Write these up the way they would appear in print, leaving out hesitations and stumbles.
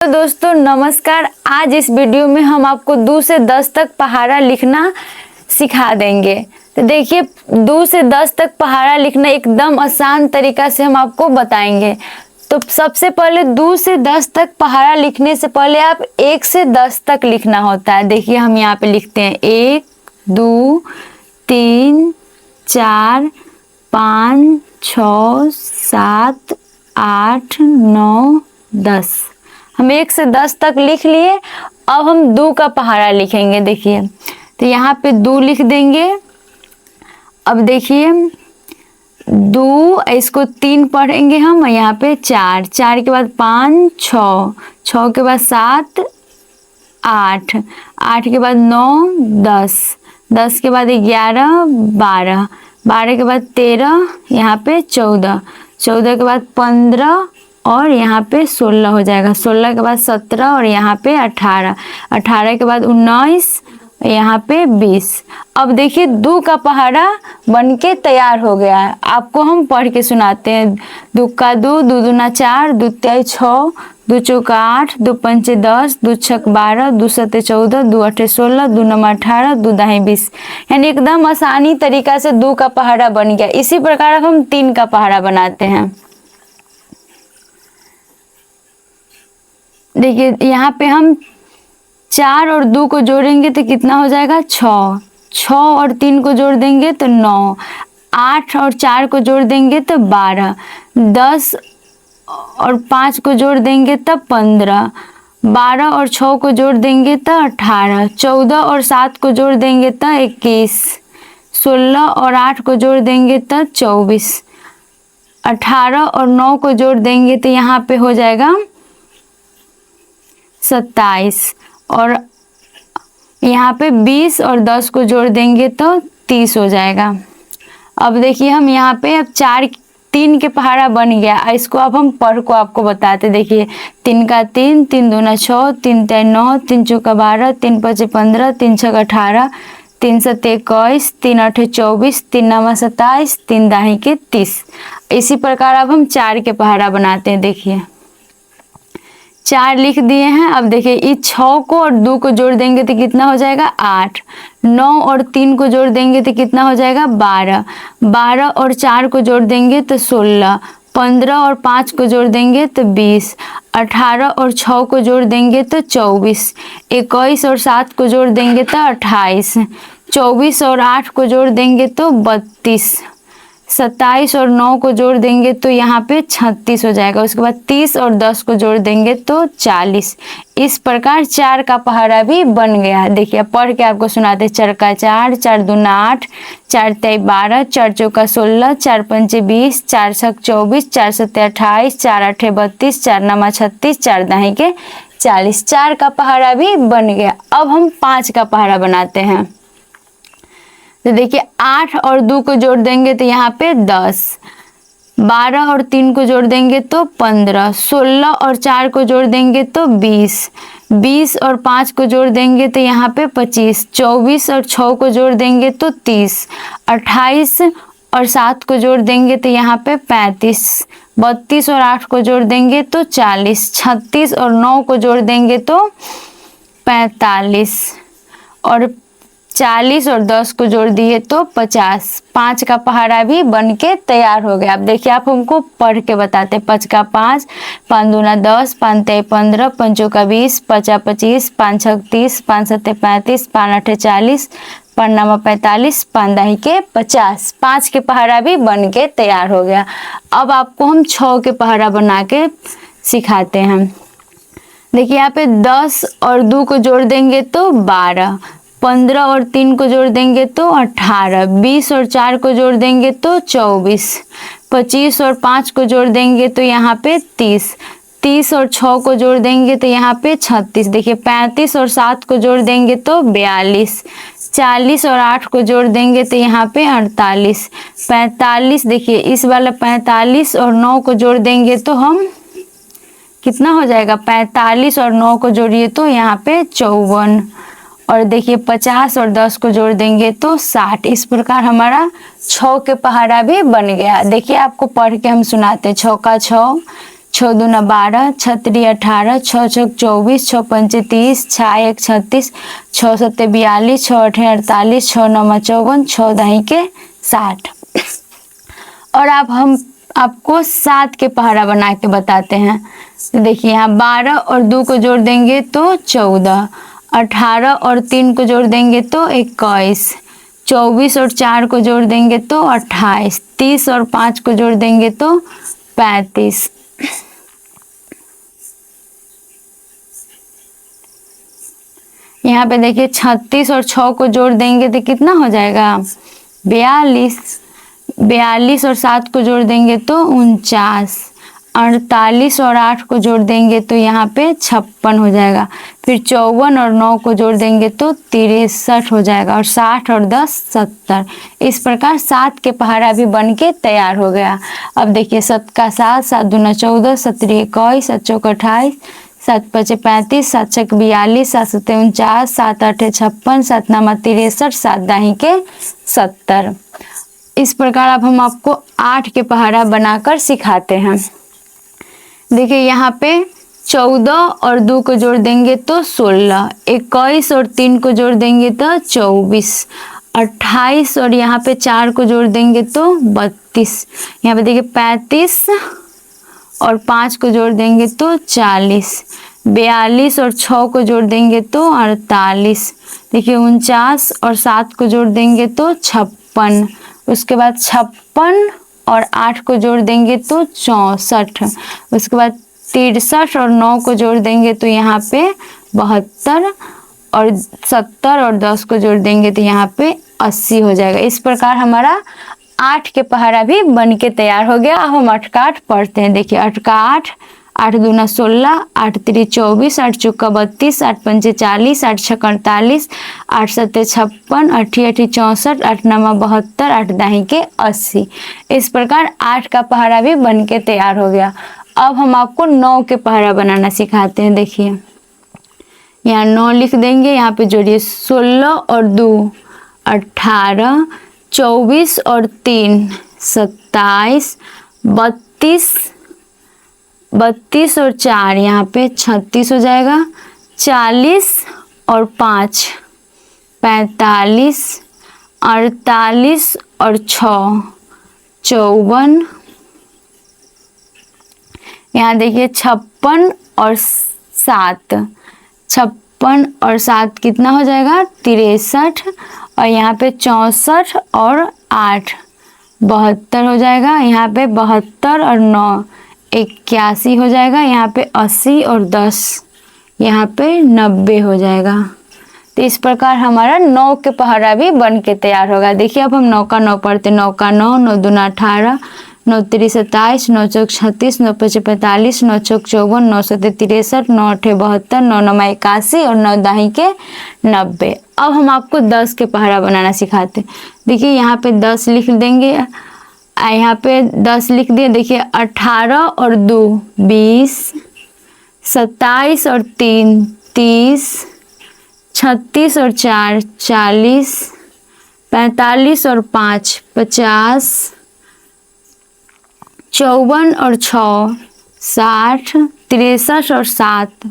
तो दोस्तों नमस्कार। आज इस वीडियो में हम आपको 2 से 10 तक पहाड़ा लिखना सिखा देंगे। तो देखिए 2 से 10 तक पहाड़ा लिखना एकदम आसान तरीका से हम आपको बताएंगे। तो सबसे पहले 2 से 10 तक पहाड़ा लिखने से पहले आप 1 से 10 तक लिखना होता है। देखिए हम यहाँ पे लिखते हैं 1 2 3 4 5 6 7 8 9 10। हम 1 से 10 तक लिख लिए। अब हम 2 का पहाड़ा लिखेंगे। देखिए तो यहाँ पे 2 लिख देंगे। अब देखिए 2, इसको 3 पढ़ेंगे हम। यहाँ पे 4, 4 के बाद 5 6, 6 के बाद 7 8, 8 के बाद 9 10, 10 के बाद 11 12, 12 के बाद 13, यहाँ पे 14, 14 के बाद 15 और यहाँ पे 16 हो जाएगा। 16 के बाद 17 और यहाँ पे 18, 18 के बाद 19, यहाँ पे 20। अब देखिए 2 का पहाड़ा बनके तैयार हो गया है। आपको हम पढ़ के सुनाते हैं। 2 का 2, 2 दूना 4, 2 तिहाई 6, 2 चौका 8, 2 पंचे 10, 2 छक 12, 2 सत्ते 14, 2 अठे 16, 2 नमा 18, 2 दाएं 20। यानी एकदम आसानी तरीका से 2 का पहाड़ा बन गया। इसी प्रकार अब हम 3 का पहाड़ा बनाते हैं। देखिए यहाँ पे हम 4 और 2 को जोड़ेंगे तो कितना हो जाएगा 6, 6 और 3 को जोड़ देंगे तो 9, 8 और 4 को जोड़ देंगे तो 12, 10 और 5 को जोड़ देंगे तब 15, 12 और 6 को जोड़ देंगे तो 18, 14 और 7 को जोड़ देंगे तो 21, 16 और 8 को जोड़ देंगे तो 24, 18 और 9 को जोड़ देंगे तो यहाँ पे हो जाएगा 27 और यहाँ पे 20 और 10 को जोड़ देंगे तो 30 हो जाएगा। अब देखिए हम यहाँ पे अब 3 के पहाड़ा बन गया। इसको अब हम पढ़ को आपको बताते। देखिए 3 का 3, 3 दूना 6, 3 तिहाई 9, 3 चौका 12, 3 पंचे 15, 3 छक 18, 3 सत्ते 21, 3 अठे 24, 3 नमा 27, 3 दाही के 30। इसी प्रकार अब हम 4 के पहाड़ा बनाते हैं। देखिए 4 लिख दिए हैं। अब देखिए इस 6 को और 2 को जोड़ देंगे तो कितना हो जाएगा 8, 9 और 3 को जोड़ देंगे तो कितना हो जाएगा 12, 12 और 4 को जोड़ देंगे तो 16, 15 और 5 को जोड़ देंगे तो 20, 18 और 6 को जोड़ देंगे तो 24, 21 और 7 को जोड़ देंगे तो 28, 24 और 8 को जोड़ देंगे तो 32, 27 और 9 को जोड़ देंगे तो यहाँ पे 36 हो जाएगा। उसके बाद 30 और 10 को जोड़ देंगे तो 40। इस प्रकार 4 का पहाड़ा भी बन गया। देखिए पढ़ के आपको सुनाते। 4 का 4, 4 दूना 8, 4 तिहाई 12, 4 चौका 16, 4 पंचे 20, 4 छक 24, 4 सत्ते 28, 4 अठे 32, 4 नमा 36, 4 दाही के 40। 4 का पहाड़ा भी बन गया। अब हम 5 का पहाड़ा बनाते हैं। तो देखिए 8 और 2 को जोड़ देंगे तो यहाँ पे 10, 12 और 3 को जोड़ देंगे तो 15, 16 और 4 को जोड़ देंगे तो 20, 20 और 5 को जोड़ देंगे तो यहाँ पे 25, 24 और 6 को जोड़ देंगे तो 30, 28 और 7 को जोड़ देंगे तो यहाँ पे 35, 32 और 8 को जोड़ देंगे तो 40, 36 और 9 को जोड़ देंगे तो 45 और 40 और 10 को जोड़ दिए तो 50। 5 का पहाड़ा भी बन के तैयार हो गया। अब देखिए आप हमको पढ़ के बताते। 5 का 5, 5 दूना 10, 5 तिहाई 15, 5 चौका 20, 5 25, 5 छक 30, 5 सत्ते 35, 5 अठे 40, 5 नमा 45, 5 दाही के 50। 5 के पहाड़ा भी बन के तैयार हो गया। अब आपको हम 6 के पहाड़ा बना के सिखाते हैं। देखिए यहाँ पे 10 और 2 को जोड़ देंगे तो 12, 15 और 3 को जोड़ देंगे तो 18, 20 और 4 को जोड़ देंगे तो 24, 25 और 5 को जोड़ देंगे तो यहाँ पे 30, 30 और 6 को जोड़ देंगे तो यहाँ पे 36। देखिए 35 और 7 को जोड़ देंगे तो 42, 40 और 8 को जोड़ देंगे तो यहाँ पे 48, 45। देखिए इस वाला 45 और 9 को जोड़ देंगे तो हम कितना हो जाएगा 45 और 9 को जोड़िए तो यहाँ पे 54 और देखिए 50 और 10 को जोड़ देंगे तो 60। इस प्रकार हमारा 6 के पहाड़ा भी बन गया। देखिए आपको पढ़ के हम सुनाते। 6 का 6, 6 दूना 12, 6 3 18, 6 6 24, 6 5 30, 6 1 36, 6 7 42, 6 8 48, 6 9 54, 6 10 के 60। और अब हम आपको 7 के पहाड़ा बना के बताते हैं। तो देखिए यहाँ 12 और 2 को जोड़ देंगे तो 14, 18 और 3 को जोड़ देंगे तो 21, 24 और 4 को जोड़ देंगे तो 28, 30 और 5 को जोड़ देंगे तो 35। यहाँ पे देखिए 36 और 6 को जोड़ देंगे तो कितना हो जाएगा 42, 42 और 7 को जोड़ देंगे तो 49, 48 और 8 को जोड़ देंगे तो यहाँ पे 56 हो जाएगा। फिर 54 और 9 को जोड़ देंगे तो 63 हो जाएगा। और 60 और 10 70। इस प्रकार 7 के पहाड़ा भी बन के तैयार हो गया। अब देखिए 7 का 7, 7 दूना 14, 7 3 21, 7 चौक 28, 7 5 35, 7 6 42, 7 7 49, 7 8 56, 7 9 63, 7 10 के 70। इस प्रकार अब हम आपको 8 के पहाड़ा बनाकर सिखाते हैं। देखिए यहाँ पे 14 और 2 को जोड़ देंगे तो 16, 21 और 3 को जोड़ देंगे तो 24, 28 और यहाँ पे 4 को जोड़ देंगे तो 32, यहाँ पे देखिए 35 और 5 को जोड़ देंगे तो 40, 42 और 6 को जोड़ देंगे तो 48, देखिए 49 और 7 को जोड़ देंगे तो 56, उसके बाद 56 और 8 को जोड़ देंगे तो 64, उसके बाद 63 और 9 को जोड़ देंगे तो यहाँ पे 72, और 70 और 10 को जोड़ देंगे तो यहाँ पे 80 हो जाएगा। इस प्रकार हमारा 8 के पहाड़ा भी बन के तैयार हो गया। अब हम 8 का 8 पढ़ते हैं। देखिए 8 का 8, 8 दूना 16, 8 3 24, 8 चौका 32, 8 5 40, 8 6 48, 8 7 56, 8 8 64, 8 9 72, 8 10 के 80। इस प्रकार 8 का पहाड़ा भी बन के तैयार हो गया। अब हम आपको 9 के पहाड़ा बनाना सिखाते हैं। देखिए यहाँ 9 लिख देंगे, यहाँ पे जोड़िए 16 और 2 18, 24 और 3 27, 32, 32 और 4 यहाँ पे 36 हो जाएगा, 40 और 5 45, 48 और 6 54, यहाँ देखिए 56 और 7, 56 और 7 कितना हो जाएगा 63, और यहाँ पे 64 और 8 72 हो जाएगा, यहाँ पे 72 और 9 81 हो जाएगा, यहाँ पे 80 और 10 यहाँ पे 90 हो जाएगा। तो इस प्रकार हमारा 9 के पहाड़ा भी बन के तैयार होगा। देखिए अब हम 9 का 9 पढ़ते। 9 का 9, 9 दूना 18, 9 3 27, 9 चौक 36, 9 5 45, 9 चौक 54, 9 7 63, 9 8 72, 9 9 81 और 9 10 के 90। अब हम आपको 10 के पहाड़ा बनाना सिखाते। देखिए यहाँ पे 10 लिख देंगे, यहाँ पे 10 लिख दिए। देखिए 18 और 2 20, 27 और 3 30, 36 और 4 40, 45 और 5 50, 54 और 6 60, 63 और 7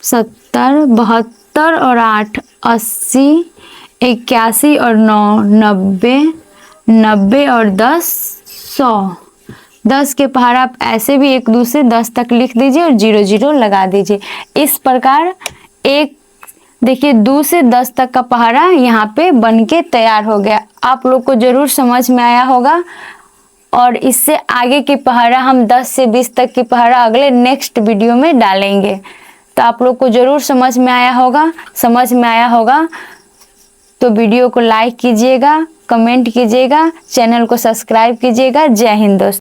70, 72 और 8 80, 81 और 9 90, 90 और 10 100। 10 के पहाड़ा आप ऐसे भी 1 2 से 10 तक लिख दीजिए और 0 0 लगा दीजिए। इस प्रकार एक देखिए 2 से 10 तक का पहाड़ा यहाँ पे बन के तैयार हो गया। आप लोग को जरूर समझ में आया होगा, और इससे आगे की पहाड़ा हम 10 से 20 तक की पहाड़ा अगले नेक्स्ट वीडियो में डालेंगे। तो आप लोग को जरूर समझ में आया होगा। तो वीडियो को लाइक कीजिएगा, कमेंट कीजिएगा, चैनल को सब्सक्राइब कीजिएगा। जय हिंद दोस्तों।